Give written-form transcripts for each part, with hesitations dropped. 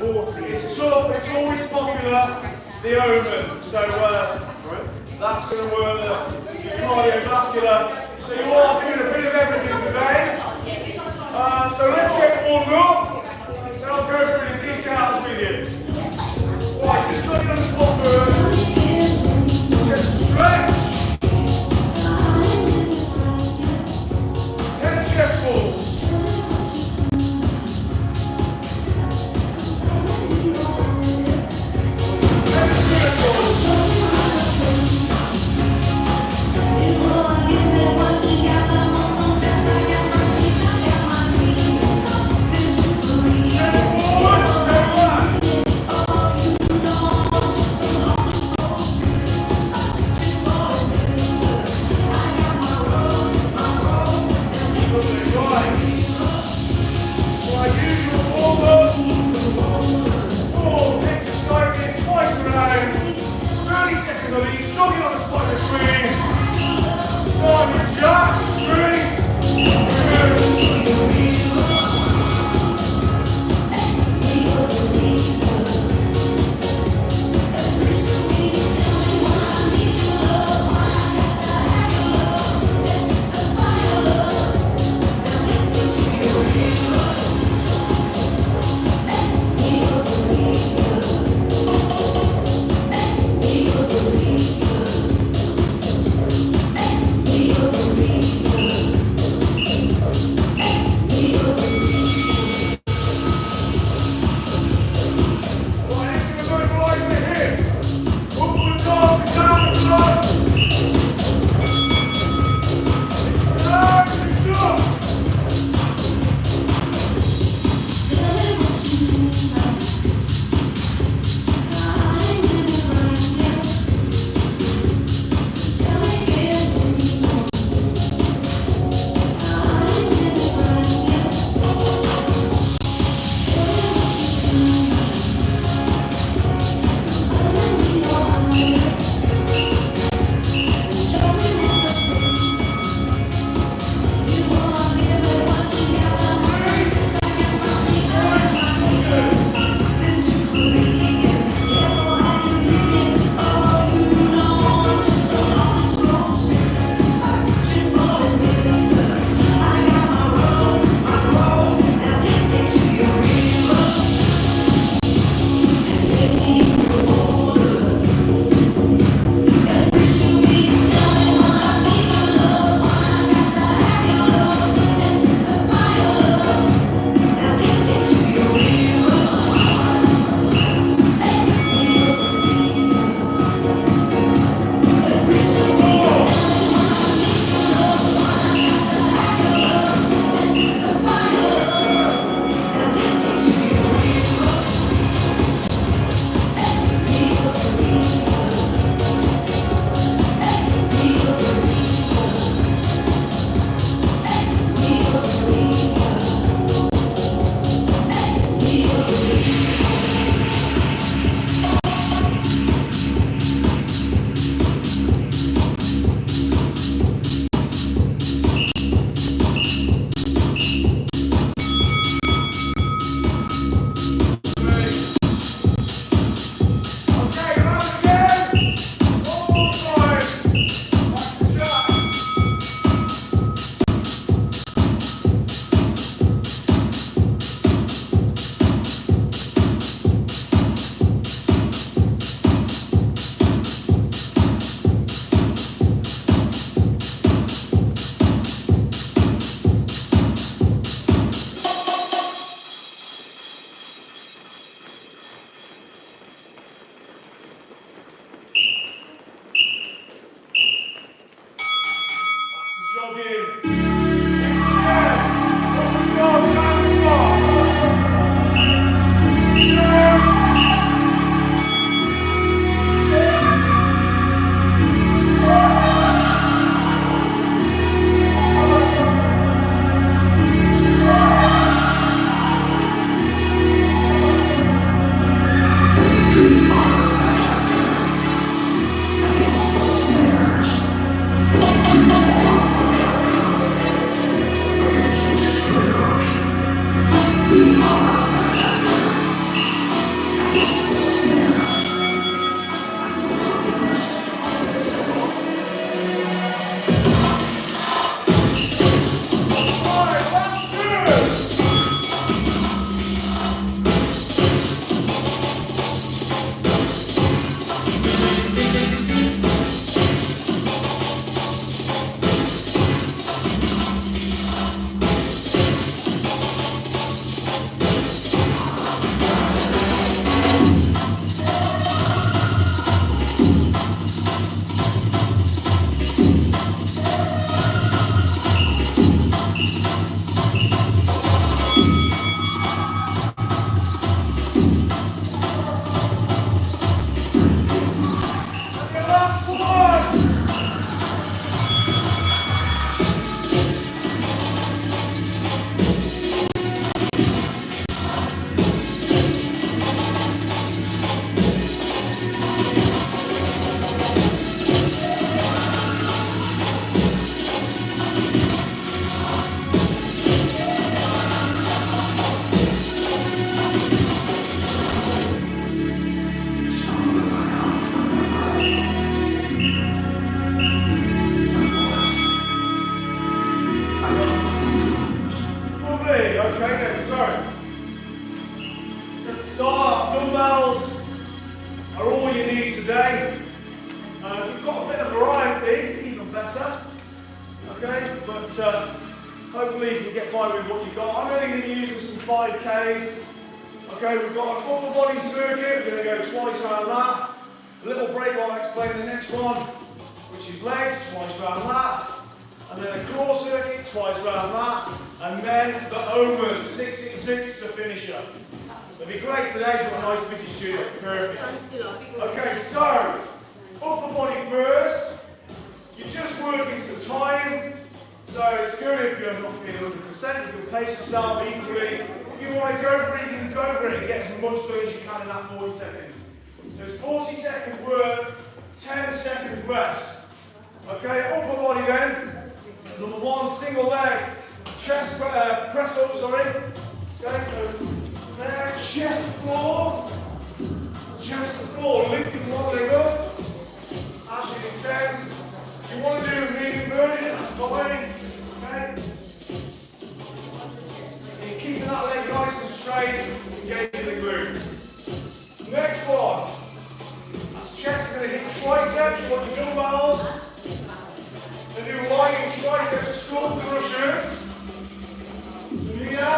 It's always popular, the Omen. So that's going to work the cardiovascular. So you all are doing a bit of everything today. So let's get warmed up, then I'll go through the details with you. Right, just try to on the spot first. Just stretch. 10 chest balls. 10 chest balls. Forward, step back. hopefully you can get by with what you've got. I'm only going to use some 5Ks. Okay, we've got an upper body circuit. We're going to go twice around that. A little break while I explain the next one, which is legs, twice around that. And then a core circuit, twice around that. And then the Omen, 666, the finisher. It'll be great today, we've got a nice busy studio. Perfect. Okay, so, upper body first. You're just working to time. So it's good if you're not feeling 100%, you can pace yourself equally. If you want to go for it, you can go for it and get as much done as you can in that 40 seconds. So it's 40 seconds work, 10 seconds rest. Okay, upper body then. Number one, single leg, chest press up, sorry. Okay, so there, chest to floor, lifting one leg up. As you can say, if you want to do a medium version, that's fine. Okay. And you're keeping that leg nice and straight, engaging the glute. Next one. Chest is going to hit triceps, you want your dumbbells. And do lying tricep skull crushers. So here,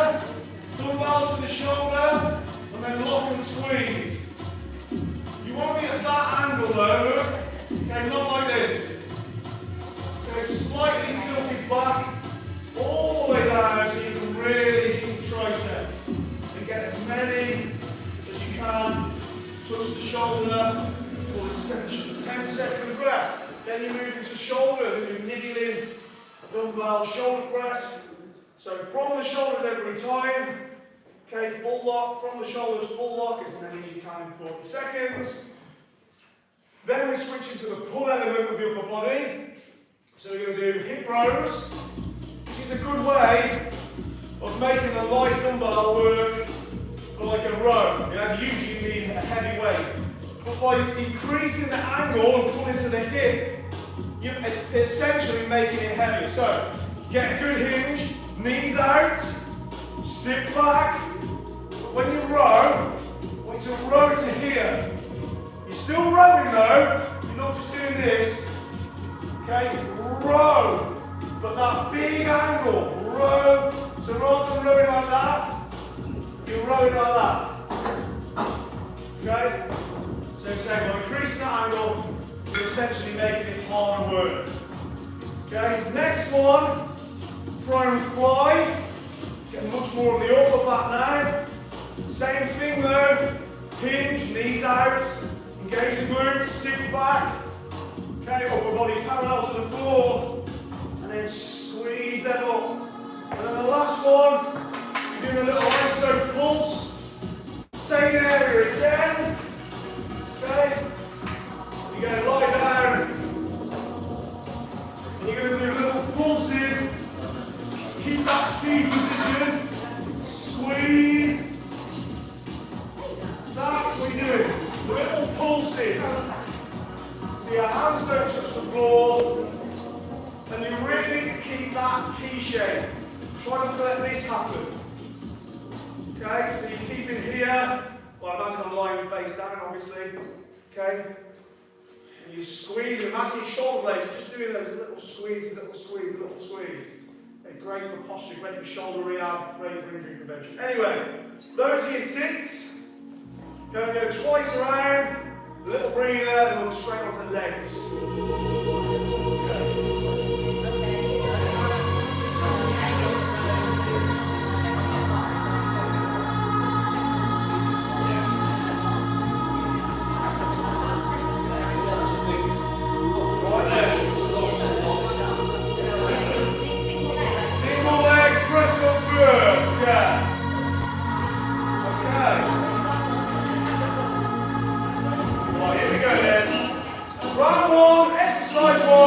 dumbbells to the shoulder, and then lock and squeeze. You want to be at that angle though, look. Okay, not like this. Okay, slightly tilted back, all the way down so you can really hit the tricep. And get as many as you can. Touch the shoulder. 10 seconds rest. Then you move into shoulders and you niggling dumbbell shoulder press. So from the shoulders every time. Okay, full lock, from the shoulders, full lock, as many as you can in 40 seconds. Then we switch into the pull element of the upper body. So we're going to do hip rows, which is a good way of making a light dumbbell work for like a row. You usually need a heavy weight. But by increasing the angle and pulling to the hip, it's essentially making it heavier. So, get a good hinge, knees out, sit back. When you row, I want you to row to here. You're still rowing though, you're not just doing this. Okay, row, but that big angle, row. So rather than rowing like that, you're rowing like that. Okay? So by increasing that angle, you're essentially making it harder work. Okay, next one, prone fly. Get much more of the upper back now. Same thing though, hinge, knees out, engage the glutes, sit back. Okay, upper body parallel to the floor, and then squeeze them up. And then the last one, you're doing a little iso pulse. Same area again. Okay, you're going to lie down, and you're going to do little pulses. Keep that T position, squeeze. That's what you're doing, little pulses. So your hands don't touch the floor, and you really need to keep that T shape. Try not to let this happen. Okay, so you keep it here. Well, imagine I'm lying face down, obviously. Okay? And you squeeze, imagine your shoulder blades, you're just doing those little squeeze, little squeeze, little squeeze. Okay, great for posture, great for shoulder rehab, great for injury prevention. Anyway, those are your 6. Going to go twice around, a little breather, and we'll straight onto the legs. Okay. Round 1, exercise 1.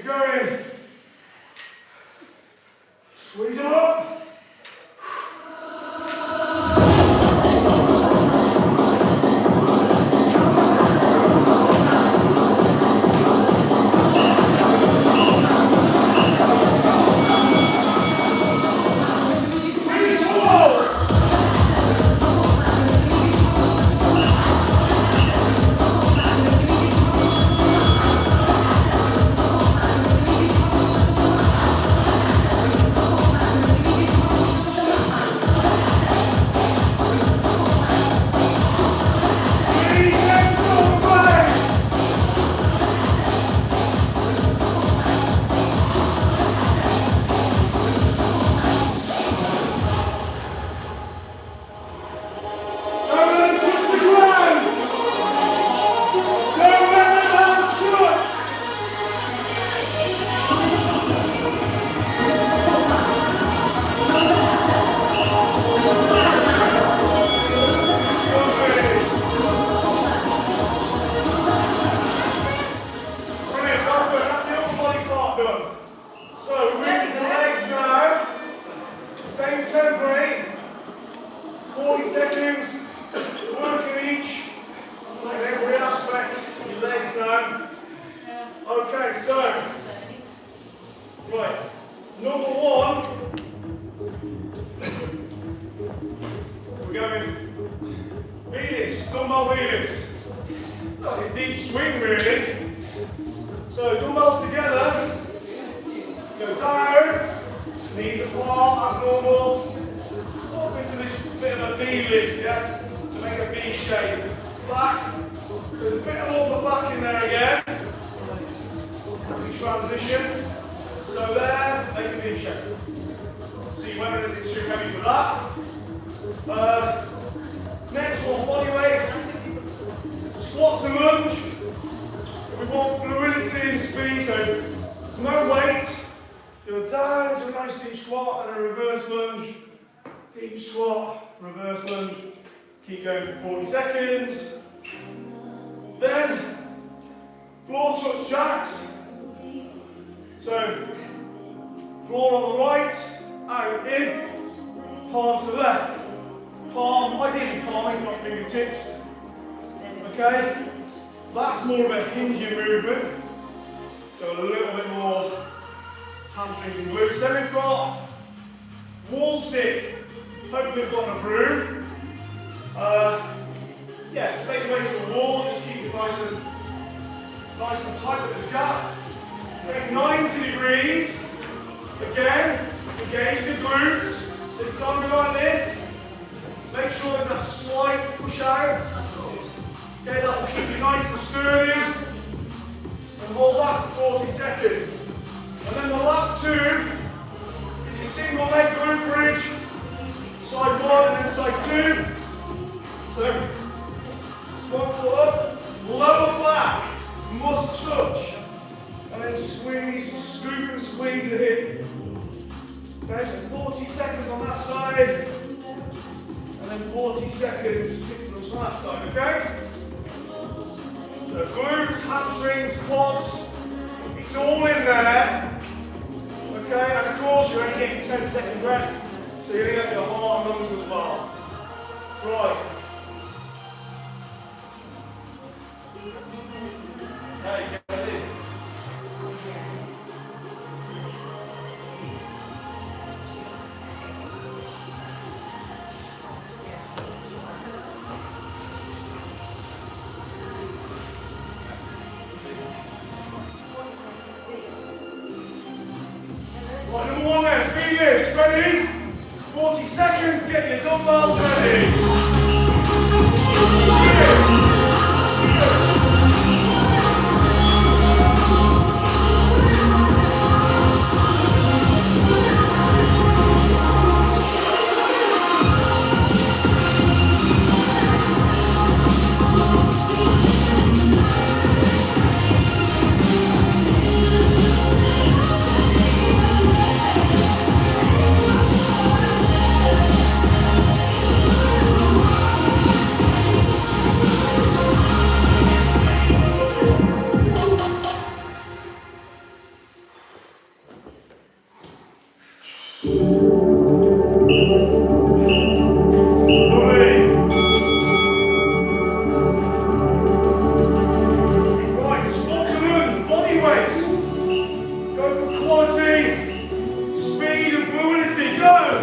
going. Squeeze them up. Next one, body weight, squats and lunge. We want fluidity and speed, so no weight. Go down to a nice deep squat and a reverse lunge. Deep squat, reverse lunge. Keep going for 40 seconds. Then, floor touch jacks. So, floor on the right, out in, palm to the left. Palm, ideally palm, if not fingertips. Okay? That's more of a hinging movement. So a little bit more hamstrings and glutes. Then we've got wall sit. Hopefully we've got a broom. Yeah, just make your way to the wall, just keep it nice and tight with this gap. Take 90 degrees. Again, engage the glutes. So if you don't go like this, make sure there's that slight push out. Okay, that will keep you nice and sturdy. And hold that for 40 seconds. And then the last two is your single leg glute bridge. Side one and then side two. So, one foot up, lower back must touch. And then squeeze, scoop and squeeze the hip. Okay, so 40 seconds on that side. And then 40 seconds on that side, okay? So glutes, hamstrings, quads, it's all in there. Okay, and of course you're only getting 10 seconds rest, so you're going to get your heart and lungs as well. Right. Okay, get ready. Right, number one then, be this, ready? 40 seconds, get your dumbbells ready. go!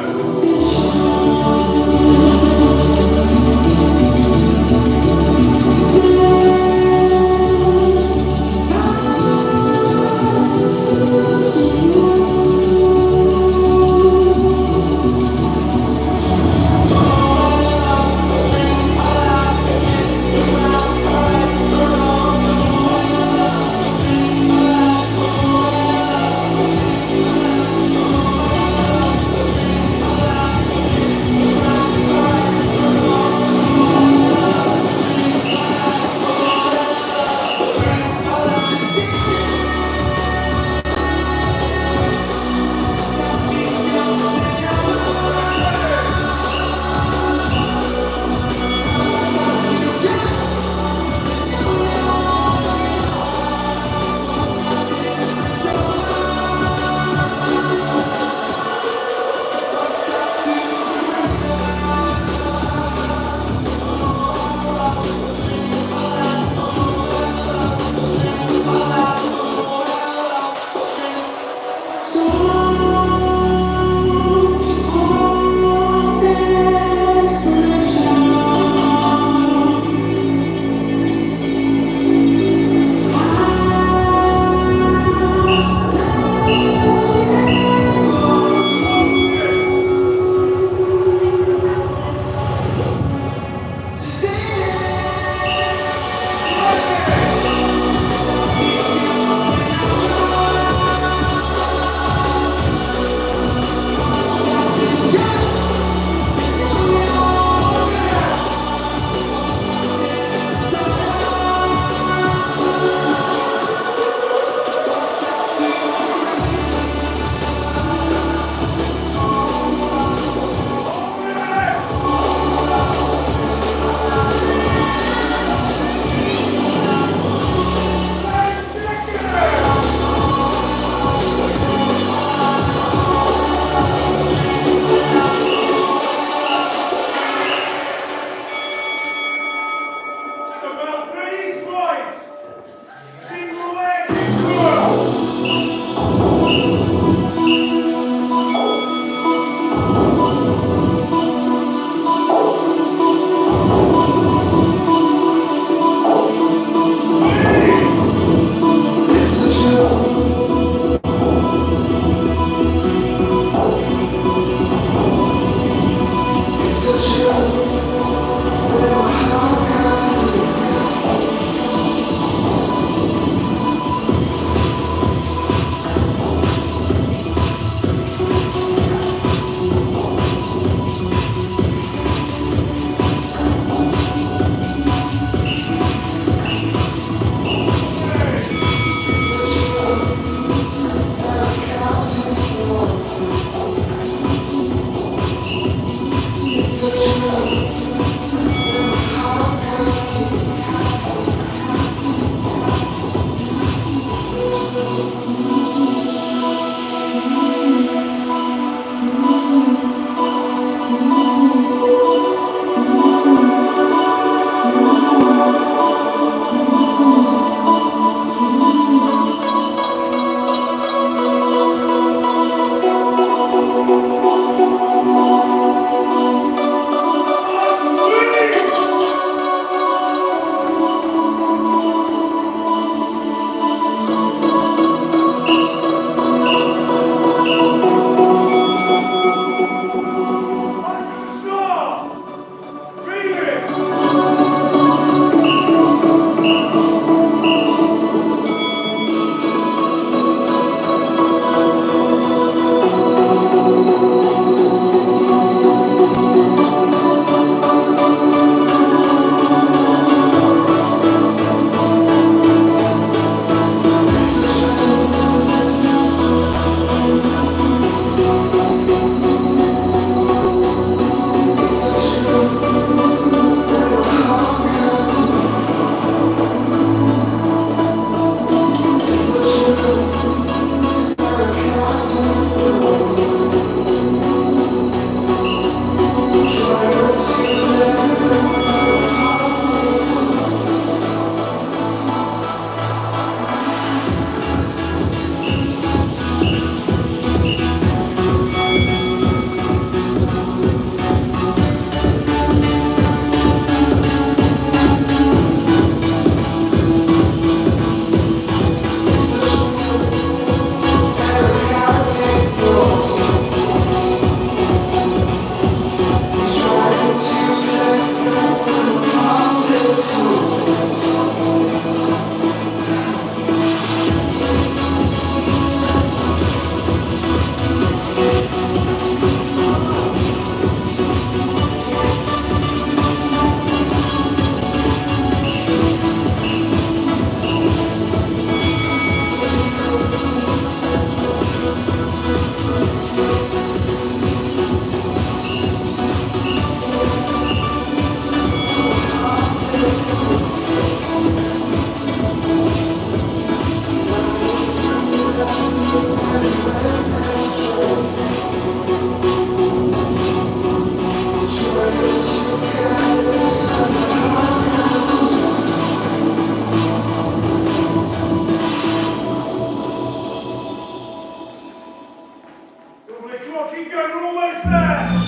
on, keep going, we're almost there.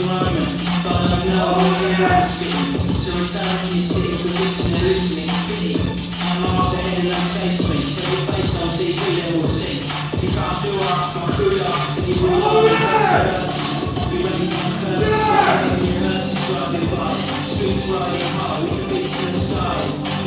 Moment, but I know where I'm asking. So it's down to your sitting position and listening, fitting. I'm miles ahead and don't chase me. So your face on TV, they will see. You can't do up, my crew up. You will all be you won't be down first. Your mercy's driving by. Streets riding high with the beats in the sky.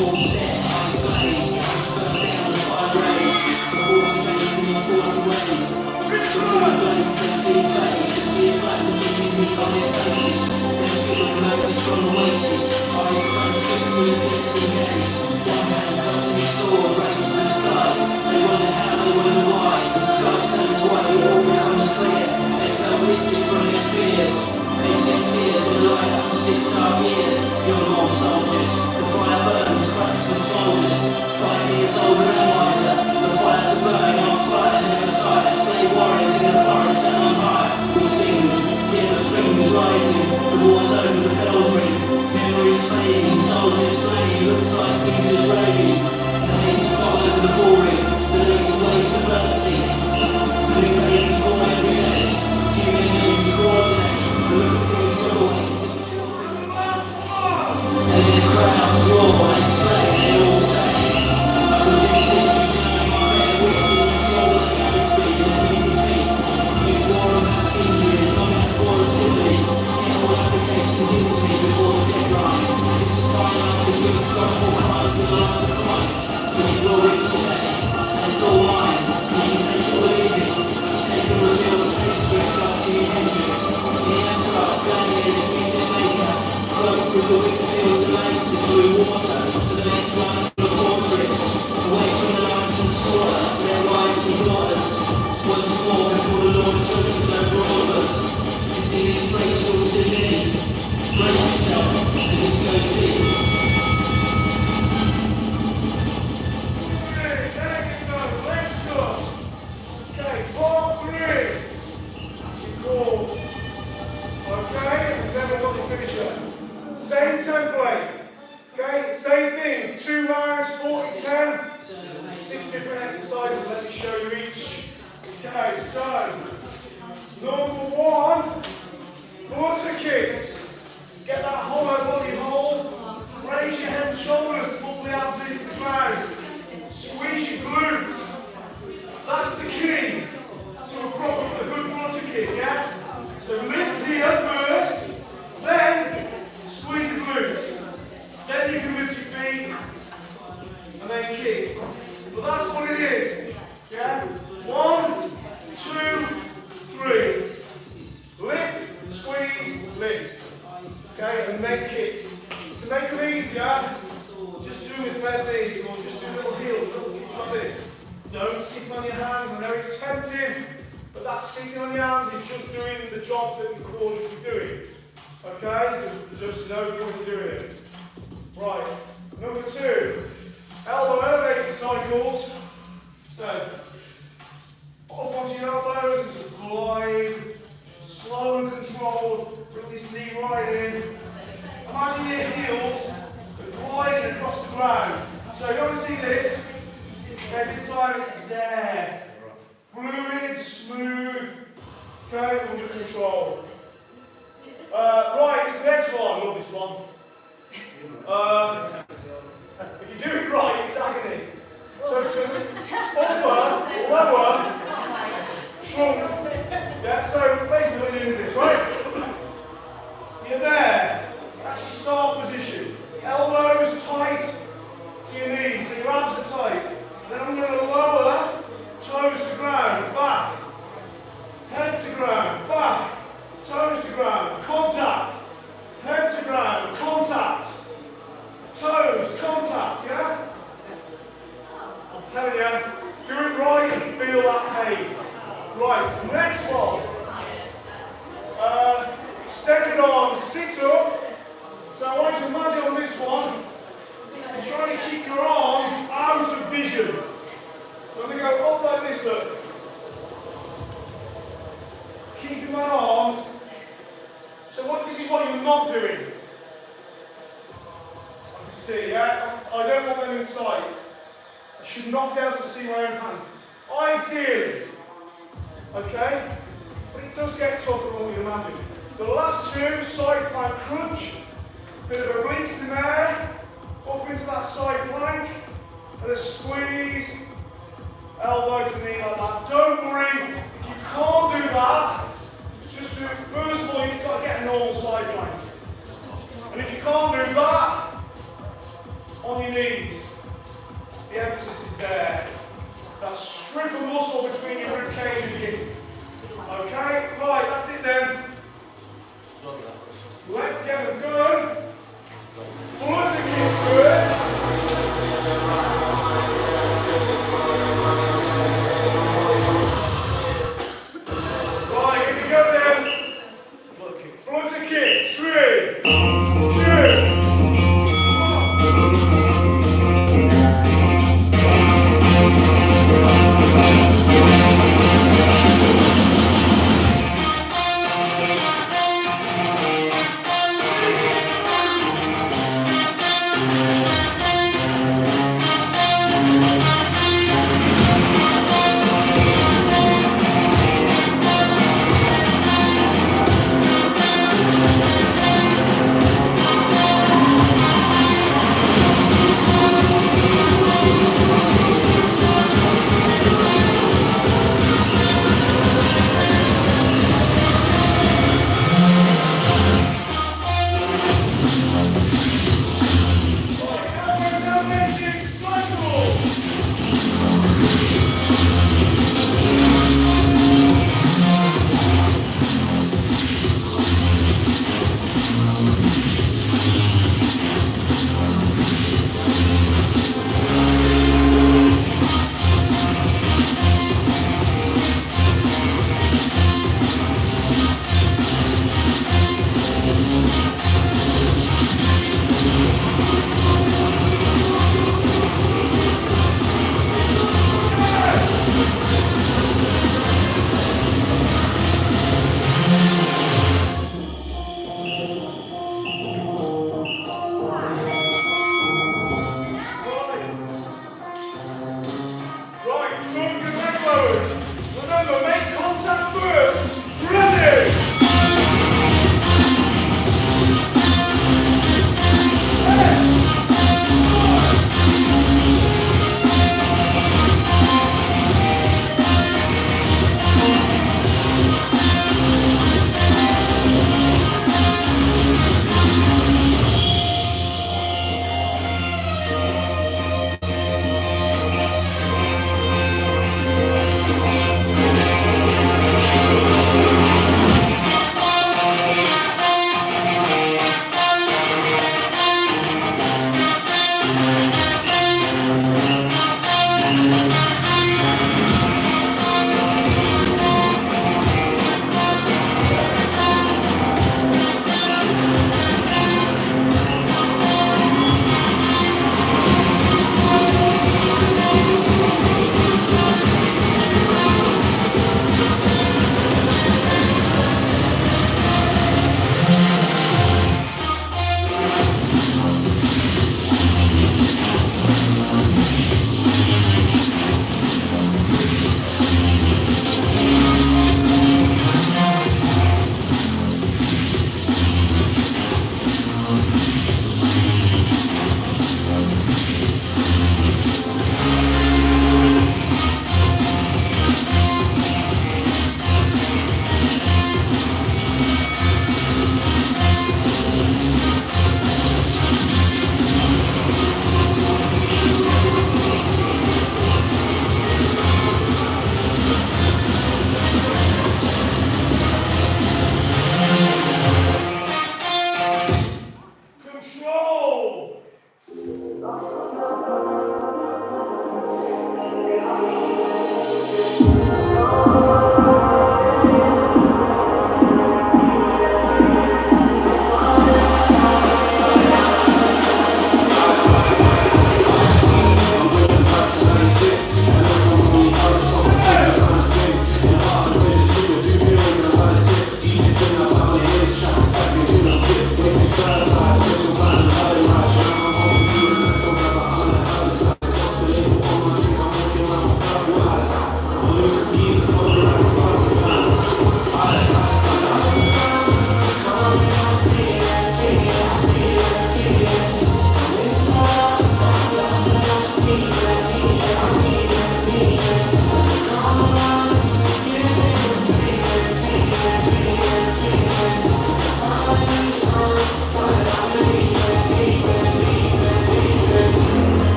All set, eyes glazed. Burn down the fire rage. The water ready from your 40 ways. Before you burn to see fade. See a glass of on their faces, then feel the notice from the wages. Eyes closed, quick to disengage. One hand crossing your sword, raised to the sky. They wonder how, they wonder why. The sky turns white, it all becomes clear. They felt lifted from their fears. They shed tears and light up 6 dark years. Young old soldiers, the fire burns, cracks and smoulders. 5 years old and wiser, the fires are burning on fire, never tired. Slave warriors in the forest and on high. We sing. The strings rising, the war's over, the bells ring. Memories fading, soldiers slain, looks like Jesus raving. The hazy fog over the boring, the lazy waves of mercy. The new babies born every day, few names coordinate. The look of things go away. And then the crowds roar, they slay, they all say. I was in sisters, you know my fair wit, in control of the carriage speed, and we defeat. Use war and mass injuries, applications into me before the deadline. Signifying up the truth, gospel crimes and the life of crime. When you will reach the day, and it's all mine. You can take or leave it. Take and reveal space to extract the Hendrix. The afterlife, gladiators meet their maker. Float through the wheat fields and lakes of blue water to the next line from the fortress. Away from the lions and slaughter to their wives and daughters. Once more before the Lord judges over all of us. This place will still in. Brace yourself as it goes deep. Okay, there you go, let's go. Okay, 4-3. Cool. Okay, and then we've got the finisher. Same template. Okay, same thing. 2 rounds, 40-10. 6 different exercises, let me show you each. Okay, so number 1. Flutter kicks. Get that hollow body hold. Raise your head and shoulders, pull the abs into the ground. Squeeze your glutes. That's the key to a good flutter kick, yeah? So lift here first, then squeeze the glutes. Then you can lift your feet and then kick. But that's what it is, yeah? 1, 2, 3. Lift, squeeze, lift. Okay, and then kick. To make them easier, just do with bent knees or just do little heels, little kicks like this. Don't sit on your hands. I know it's tempting, but that sitting on your hands is just doing the job that the core should be doing. Okay, there's just no point doing it. Right, number 2, elbow elevated cycles. So, up onto your elbows and just glide. Slow and controlled, bring this knee right in. Imagine your heels gliding across the ground. So you want to see this? Okay, this time it's there. Fluid, smooth, okay, under control. Right, this next one, I love this one. If you do it right, it's agony. So upper, lower, trunk. Yeah, so basically what you're doing is this, right? You're there. That's your start position. Elbows tight to your knees, so your abs are tight. Then I'm going to lower, toes to ground, back. Head to ground, back. Toes to ground, contact. Head to ground, contact. sit up. So I want you to imagine on this one, you're trying to keep your arms out of vision. So I'm going to go up like this, look. Keeping my arms. So this is what you're not doing. I can see, yeah? I don't want them inside. I should not be able to see my own hands. Ideally. Okay? But it does get tougher than we imagine. The last two, side plank crunch. Bit of a release in there. Up into that side plank. And a squeeze. Elbow to knee like that. Don't worry, if you can't do that, just do, first of all, you've got to get a normal side plank. And if you can't do that, on your knees, the emphasis is there. That strip of muscle between your rib cage and your hip. Okay, right, that's it then. Let's get them going. Flutter kick first. Right, here we go then. Flutter kick. 3, 2, 1.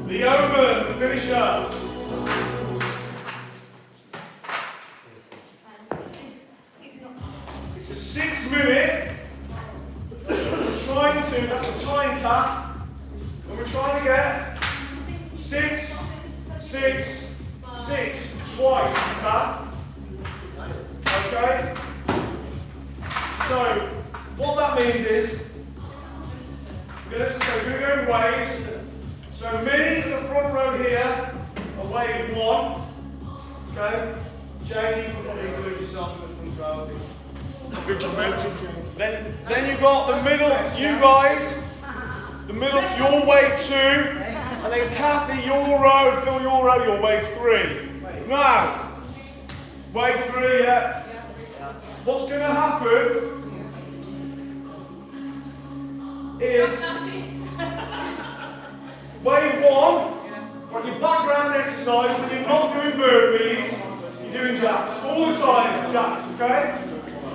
The Omen, the finisher. It's a 6 minute. We're trying to, that's the time cut. And we're trying to get 6, 6, 6 twice cut. Okay? So, what that means is, we're going to go in waves. So me in the front row here, a wave 1. Okay? Jane, you can probably include yourself in the front row. Then you've got the middle, you guys. The middle's your wave 2. And then Kathy, your row, Phil, your row, your wave 3. Now, wave 3, yeah. What's going to happen is wave 1, on your background exercise, when you're not doing burpees, you're doing jacks. All the time, jacks, okay?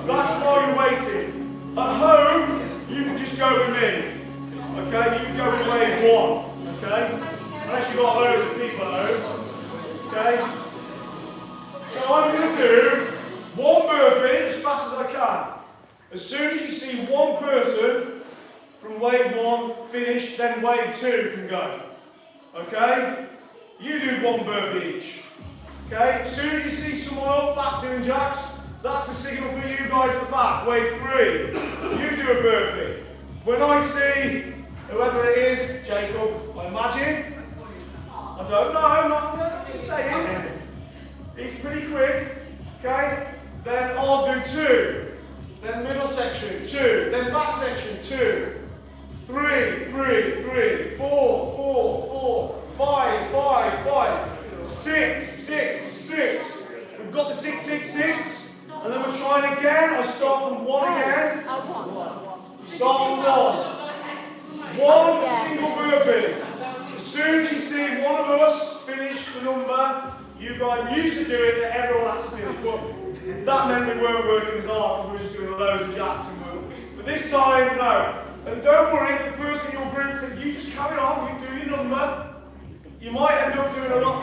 That's while you're waiting. At home, you can just go with me. Okay, you can go with wave 1. Okay, unless you've got loads of people at home. Okay, so I'm going to do one burpee as fast as I can. As soon as you see one person from wave 1 finish, then wave 2 can go. Okay, you do one burpee each. Okay, as soon as you see someone up back doing jacks, that's the signal for you guys at the back. Wave 3, you do a burpee. When I see whoever it is, Jacob, I imagine. I don't know, I'm just saying. He's pretty quick. Okay, then I'll do 2. Then middle section, 2. Then back section, 2. 3, 3, 3, 4, 4, 4, 5, 5, 5, 6, 6, 6. We've got the 6, 6, 6. And then we're trying again. I start from 1 again. Start from 1. One single burpee. As soon as you see one of us finish the number, you guys used to do it that everyone had to finish. But that meant we weren't working as hard because we were just doing loads of jacks and work. But this time, no. And don't worry, the person in your group, that you just carry on, you do your number. You might end up doing a lot,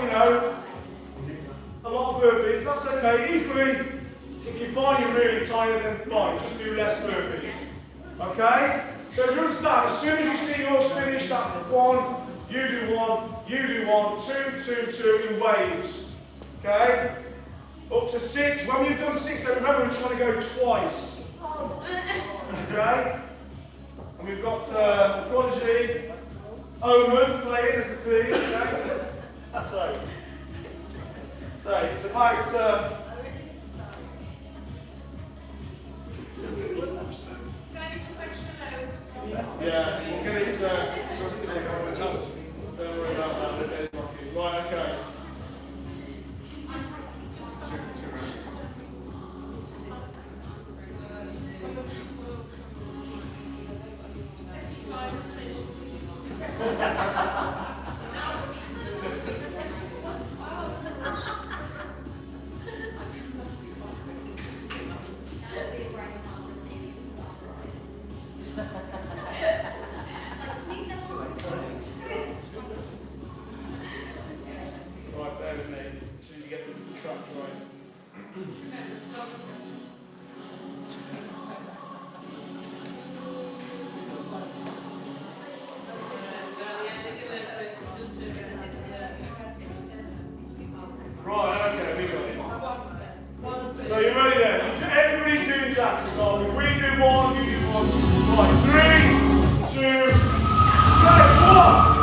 a lot of burpees. That's okay. Equally, if you find you're really tired, then fine, just do less burpees. Okay? So do you understand? As soon as you see yours finish, that 1, you do 1, you do 1, 2, 2, 2 in waves. Okay? Up to 6. When you've done 6, then remember we're trying to go twice. Okay? And we've got the Prodigy, Omen playing as the theme. Okay? So it's about. Yeah, we'll get it. Don't worry about that. Right, okay. Right, bear with me. As soon as you get the track right. Right, okay, we got it. So you're ready then? Everybody's doing jacks as well. We do 1, you do 1. Right, 3, 2, go, 1.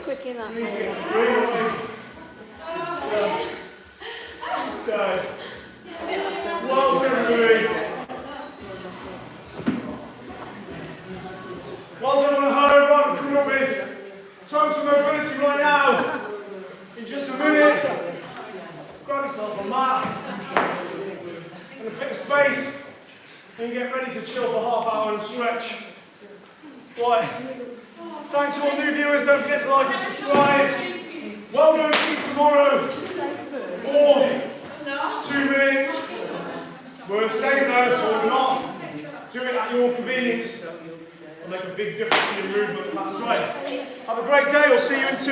Quick in that. Well done, everybody. Well done on a higher run, coming up with total mobility right now. In just a minute, grab yourself a mat and a bit of space and get ready to chill for half hour and stretch. Right. Thanks to all new viewers, don't forget to like and subscribe. Well done, see you tomorrow. For 2 minutes. Worth staying though, or not. Do it at your convenience. It'll make a big difference in your movement, that's right. Have a great day, we'll see you in 2.